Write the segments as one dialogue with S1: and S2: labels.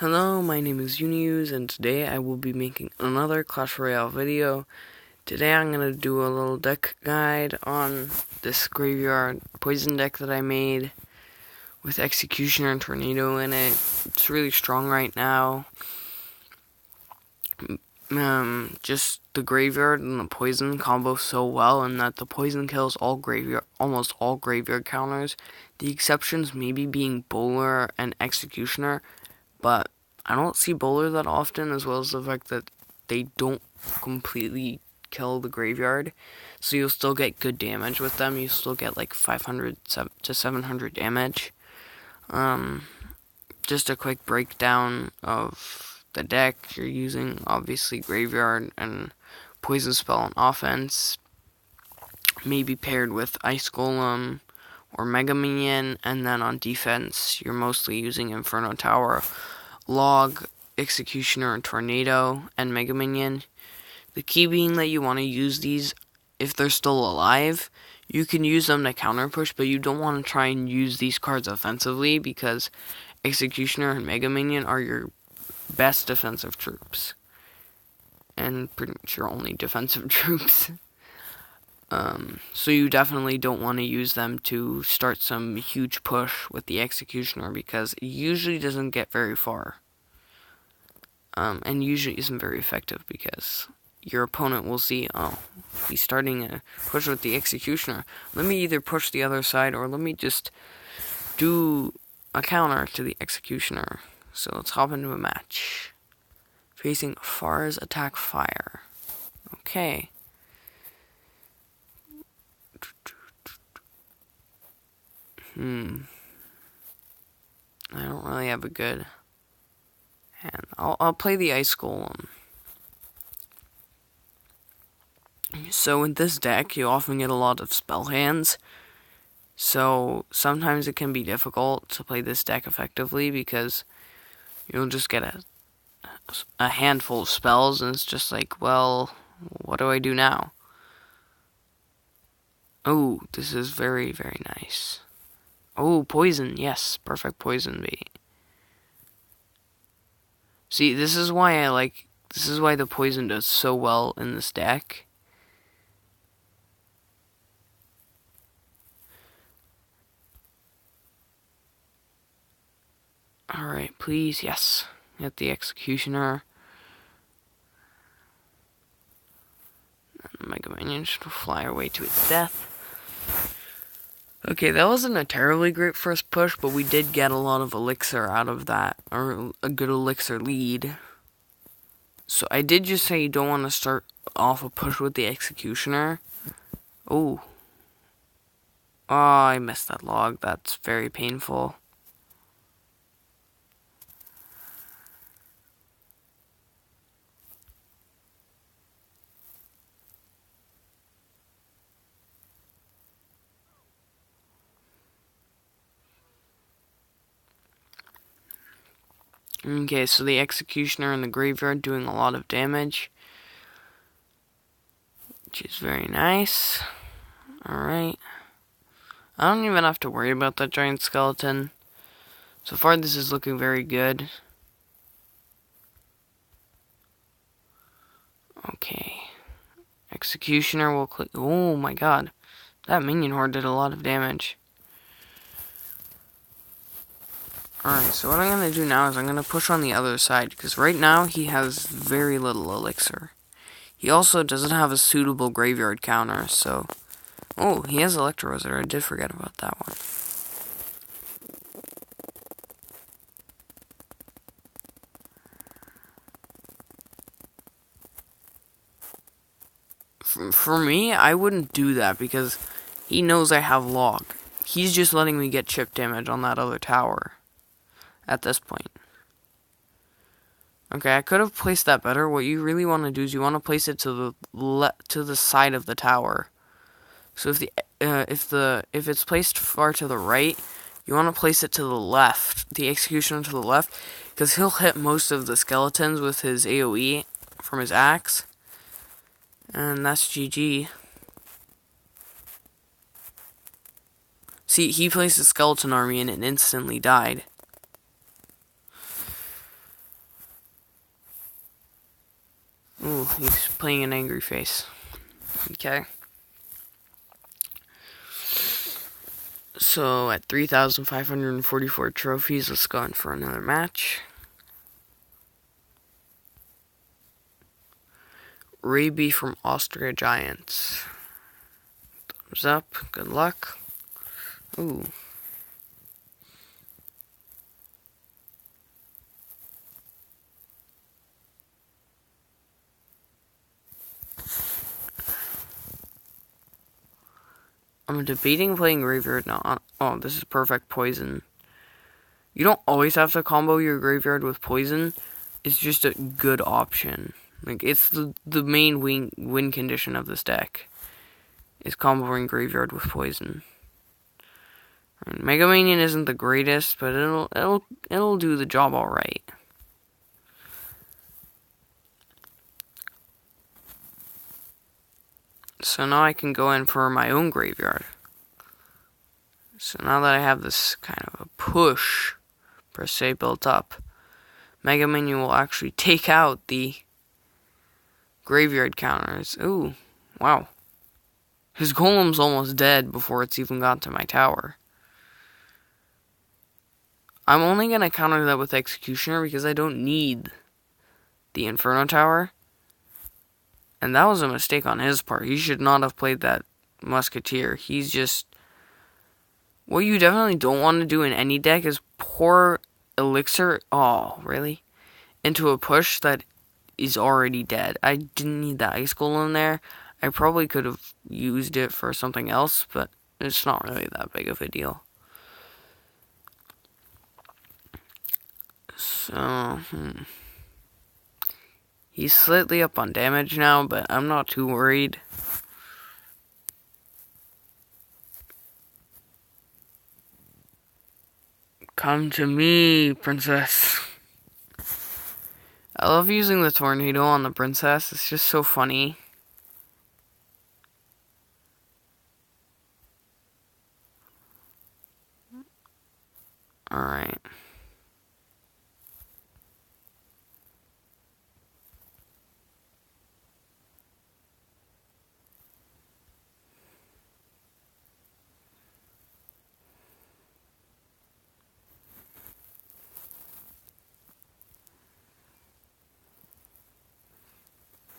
S1: Hello, my name is Uniuse, and today I will be making another Clash Royale video. Today I'm going to do a little deck guide on this graveyard poison deck that I made with Executioner and Tornado in it. It's really strong right now. Just the graveyard and the poison combo so well, and that the poison kills almost all graveyard counters. The exceptions maybe being Bowler and Executioner, but I don't see Bowler that often, as well as the fact that they don't completely kill the graveyard. So you'll still get good damage with them. You still get like 500 to 700 damage. Just a quick breakdown of the deck. You're using obviously graveyard and poison spell on offense, maybe paired with Ice Golem or Mega Minion, and then on defense you're mostly using Inferno Tower, Log, Executioner, and Tornado, and Mega Minion. The key being that you want to use these if they're still alive. You can use them to counter push, but you don't want to try and use these cards offensively, because Executioner and Mega Minion are your best defensive troops, and pretty much your only defensive troops. So you definitely don't want to use them to start some huge push with the Executioner, because it usually doesn't get very far. And usually isn't very effective, because your opponent will see, oh, he's starting a push with the Executioner. Let me either push the other side, or let me just do a counter to the Executioner. So let's hop into a match. Facing Far's Attack Fire. Okay. I don't really have a good hand. I'll play the Ice Golem. So in this deck, you often get a lot of spell hands. So sometimes it can be difficult to play this deck effectively, because you'll just get a handful of spells, and it's just like, well, what do I do now? Oh, this is very, very nice. Oh, poison, yes, perfect poison bait. See, this is why the poison does so well in this deck. Alright, please, yes. Get the Executioner. And Mega Minion should fly away to its death. Okay, that wasn't a terribly great first push, but we did get a lot of elixir out of that, or a good elixir lead. So I did just say you don't want to start off a push with the Executioner. Oh. Oh, I missed that log. That's very painful. Okay, so the Executioner in the graveyard doing a lot of damage, which is very nice. Alright. I don't even have to worry about that giant skeleton. So far, this is looking very good. Okay. Executioner will click. Oh my god. That minion horde did a lot of damage. Alright, so what I'm going to do now is I'm going to push on the other side, because right now he has very little elixir. He also doesn't have a suitable graveyard counter, so... Oh, he has Electro Wizard. I did forget about that one. For me, I wouldn't do that, because he knows I have Log. He's just letting me get chip damage on that other tower at this point. Okay, I could have placed that better. What you really want to do is you want to place it to the side of the tower. So if it's placed far to the right, you want to place it to the left, the Executioner to the left, because he'll hit most of the skeletons with his AoE from his axe. And that's GG. See, he placed a skeleton army and it instantly died. Ooh, he's playing an angry face. Okay. So at 3,544 trophies, let's go in for another match. Raby from Austria Giants. Thumbs up. Good luck. Ooh. I'm debating playing Graveyard now. Oh, this is perfect poison. You don't always have to combo your Graveyard with poison. It's just a good option. Like, it's the main win condition of this deck. Is comboing Graveyard with poison. Mega Minion isn't the greatest, but it'll do the job alright. So now I can go in for my own Graveyard. So now that I have this kind of a push, per se, built up, Mega Minion will actually take out the Graveyard counters. Ooh, wow. His Golem's almost dead before it's even got to my tower. I'm only going to counter that with Executioner because I don't need the Inferno Tower. And that was a mistake on his part. He should not have played that Musketeer. He's just... What you definitely don't want to do in any deck is pour Elixir... Oh, really? Into a push that is already dead. I didn't need that Ice Golem there. I probably could have used it for something else, but it's not really that big of a deal. So, He's slightly up on damage now, but I'm not too worried. Come to me, princess. I love using the tornado on the princess. It's just so funny. Alright.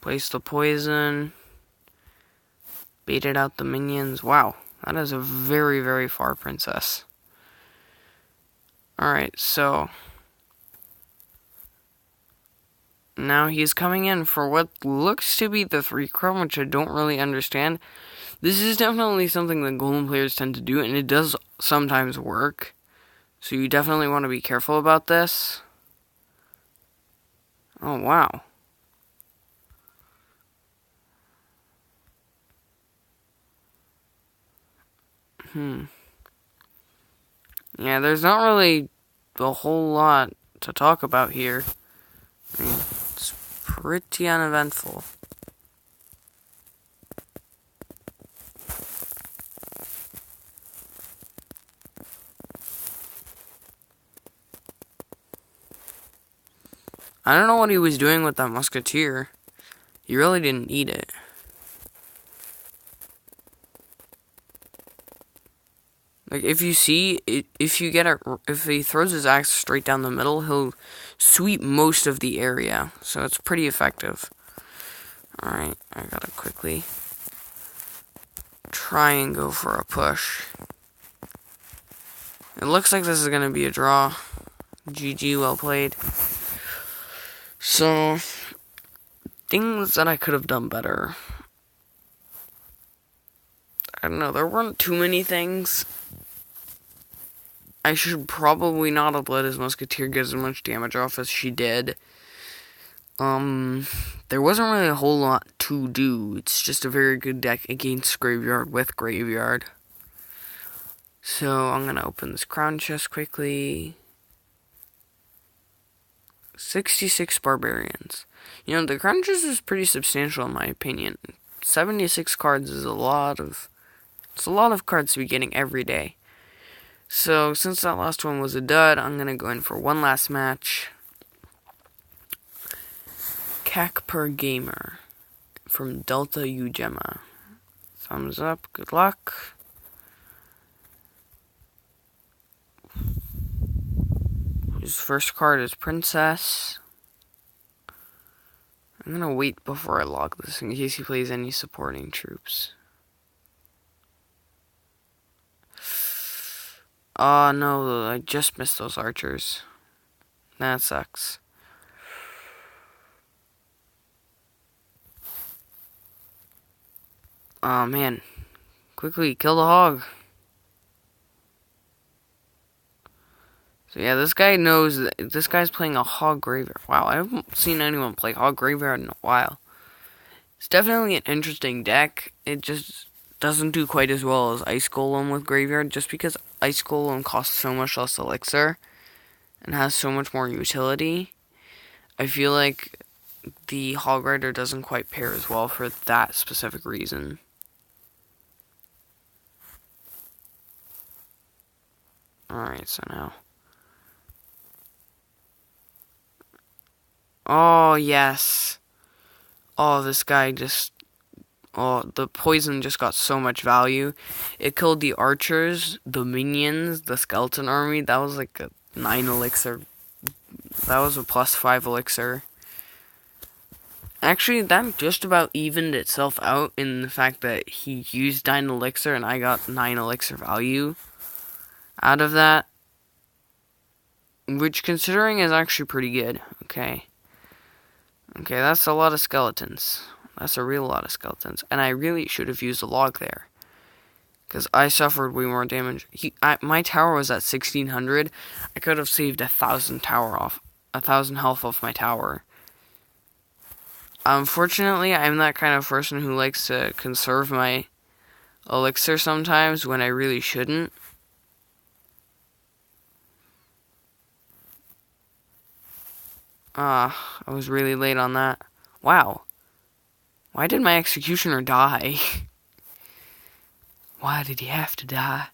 S1: Place the poison. Baited out the minions. Wow, that is a very, very far princess. Alright, so... Now he's coming in for what looks to be the 3-chrome, which I don't really understand. This is definitely something that Golem players tend to do, and it does sometimes work. So you definitely want to be careful about this. Oh, wow. Yeah, there's not really a whole lot to talk about here. I mean, it's pretty uneventful. I don't know what he was doing with that Musketeer. He really didn't need it. Like, if you see, if he throws his axe straight down the middle, he'll sweep most of the area. So it's pretty effective. Alright, I gotta quickly try and go for a push. It looks like this is gonna be a draw. GG, well played. So, things that I could have done better. I don't know, there weren't too many things. I should probably not have let his Musketeer get as much damage off as she did. There wasn't really a whole lot to do. It's just a very good deck against Graveyard with Graveyard. So, I'm gonna open this crown chest quickly. 66 Barbarians. You know, the crown chest is pretty substantial in my opinion. 76 cards is a lot of cards to be getting every day. So, since that last one was a dud, I'm going to go in for one last match. CAC per gamer from Delta Ugema. Thumbs up. Good luck. His first card is Princess. I'm gonna wait before I log this in case he plays any supporting troops. Oh no, I just missed those archers. That sucks. Oh man. Quickly, kill the hog. So yeah, this guy knows that this guy's playing a hog graveyard. Wow, I haven't seen anyone play hog graveyard in a while. It's definitely an interesting deck. It just doesn't do quite as well as Ice Golem with graveyard, just because Ice Golem costs so much less elixir and has so much more utility. I feel like the Hog Rider doesn't quite pair as well for that specific reason. Alright, so now. Oh, yes. Oh, this guy just... Oh, the poison just got so much value. It killed the archers, the minions, the skeleton army. That was like a 9 elixir. That was a +5 elixir. Actually, that just about evened itself out in the fact that he used 9 elixir and I got 9 elixir value out of that. Which, considering, is actually pretty good. Okay. Okay, that's a lot of skeletons. That's a real lot of skeletons. And I really should have used a log there. Because I suffered way more damage. My tower was at 1600. I could have saved 1,000 health off my tower. Unfortunately, I'm that kind of person who likes to conserve my elixir sometimes when I really shouldn't. I was really late on that. Wow. Why did my executioner die? Why did he have to die?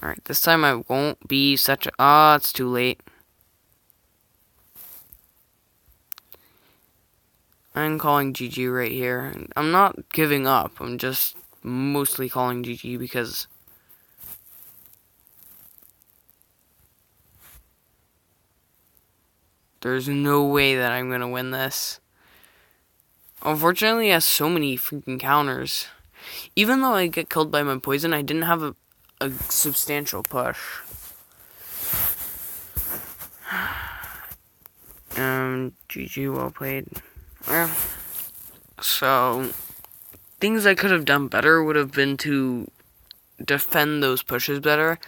S1: Alright, this time I won't be such a... Ah, it's too late. I'm calling GG right here. I'm not giving up. I'm just mostly calling GG because... there's no way that I'm gonna win this. Unfortunately, he has so many freaking counters. Even though I get killed by my poison, I didn't have a substantial push. GG, well played. Well, so, things I could have done better would have been to defend those pushes better.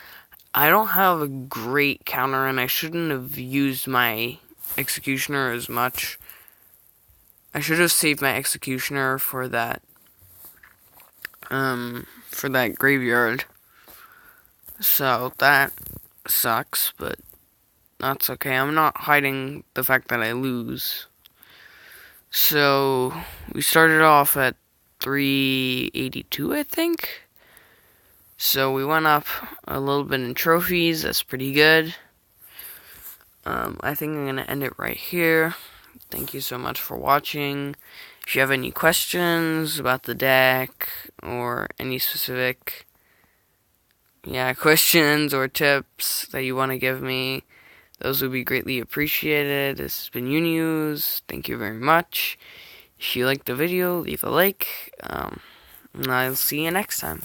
S1: I don't have a great counter, and I shouldn't have used my executioner as much. I should have saved my executioner for that graveyard. So that sucks, but that's okay. I'm not hiding the fact that I lose. So we started off at 382, I think. So we went up a little bit in trophies. That's pretty good. I think I'm going to end it right here. Thank you so much for watching. If you have any questions about the deck or any specific questions or tips that you want to give me, those would be greatly appreciated. This has been News. Thank you very much. If you liked the video, leave a like. And I'll see you next time.